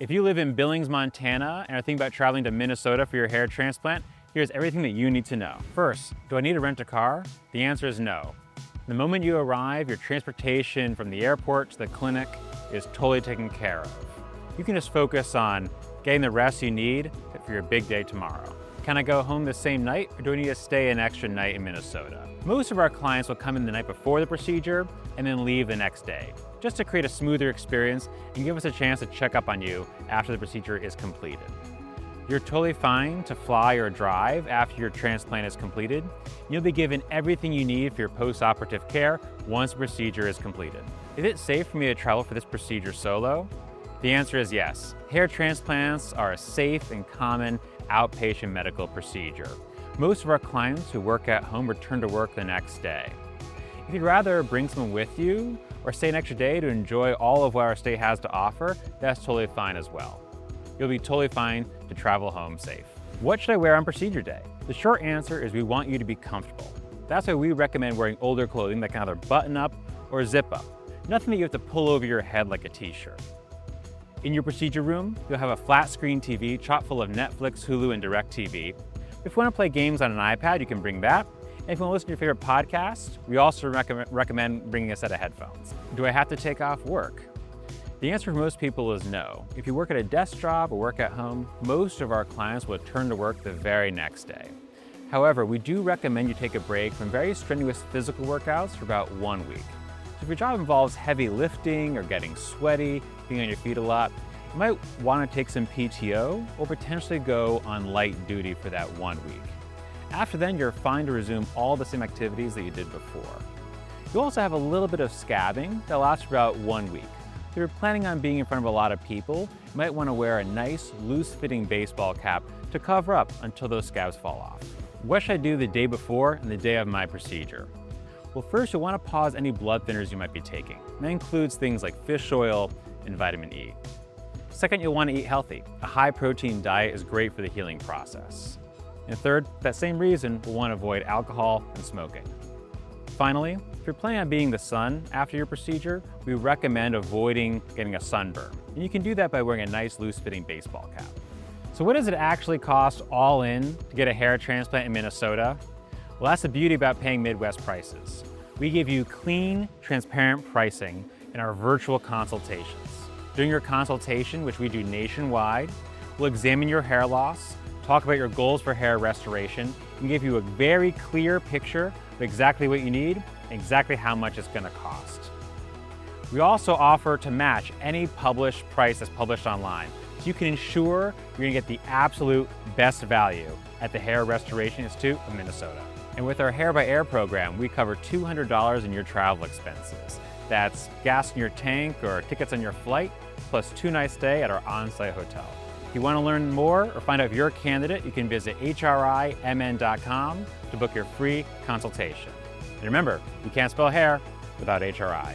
If you live in Billings, Montana, and are thinking about traveling to Minnesota for your hair transplant, here's everything that you need to know. First, do I need to rent a car? The answer is no. The moment you arrive, your transportation from the airport to the clinic is totally taken care of. You can just focus on getting the rest you need for your big day tomorrow. Can I go home the same night, or do I need to stay an extra night in Minnesota? Most of our clients will come in the night before the procedure and then leave the next day, just to create a smoother experience and give us a chance to check up on you after the procedure is completed. You're totally fine to fly or drive after your transplant is completed. You'll be given everything you need for your post-operative care once the procedure is completed. Is it safe for me to travel for this procedure solo? The answer is yes. Hair transplants are a safe and common outpatient medical procedure. Most of our clients who work at home return to work the next day. If you'd rather bring someone with you or stay an extra day to enjoy all of what our state has to offer, that's totally fine as well. You'll be totally fine to travel home safe. What should I wear on procedure day? The short answer is we want you to be comfortable. That's why we recommend wearing older clothing that can either button up or zip up. Nothing that you have to pull over your head like a t-shirt. In your procedure room, you'll have a flat screen TV chock full of Netflix, Hulu, and DirecTV. If you want to play games on an iPad, you can bring that. And if you want to listen to your favorite podcast, we also recommend bringing a set of headphones. Do I have to take off work? The answer for most people is no. If you work at a desk job or work at home, most of our clients will return to work the very next day. However, we do recommend you take a break from very strenuous physical workouts for about 1 week. So if your job involves heavy lifting or getting sweaty, being on your feet a lot, you might want to take some PTO or potentially go on light duty for that 1 week. After then, you're fine to resume all the same activities that you did before. You also have a little bit of scabbing that lasts for about 1 week. If you're planning on being in front of a lot of people, you might want to wear a nice, loose-fitting baseball cap to cover up until those scabs fall off. What should I do the day before and the day of my procedure? Well, first you'll want to pause any blood thinners you might be taking. That includes things like fish oil and vitamin E. Second, you'll want to eat healthy. A high-protein diet is great for the healing process. And third, for that same reason, we'll want to avoid alcohol and smoking. Finally, if you're planning on being in the sun after your procedure, we recommend avoiding getting a sunburn. And you can do that by wearing a nice, loose-fitting baseball cap. So what does it actually cost all in to get a hair transplant in Minnesota? Well, that's the beauty about paying Midwest prices. We give you clean, transparent pricing in our virtual consultations. During your consultation, which we do nationwide, we'll examine your hair loss, talk about your goals for hair restoration, and give you a very clear picture of exactly what you need and exactly how much it's going to cost. We also offer to match any published price that's published online, so you can ensure you're going to get the absolute best value at the Hair Restoration Institute of Minnesota. And with our Hair by Air program, we cover $200 in your travel expenses. That's gas in your tank or tickets on your flight, plus 2 nights stay at our on-site hotel. If you want to learn more or find out if you're a candidate, you can visit hrimn.com to book your free consultation. And remember, you can't spell hair without HRI.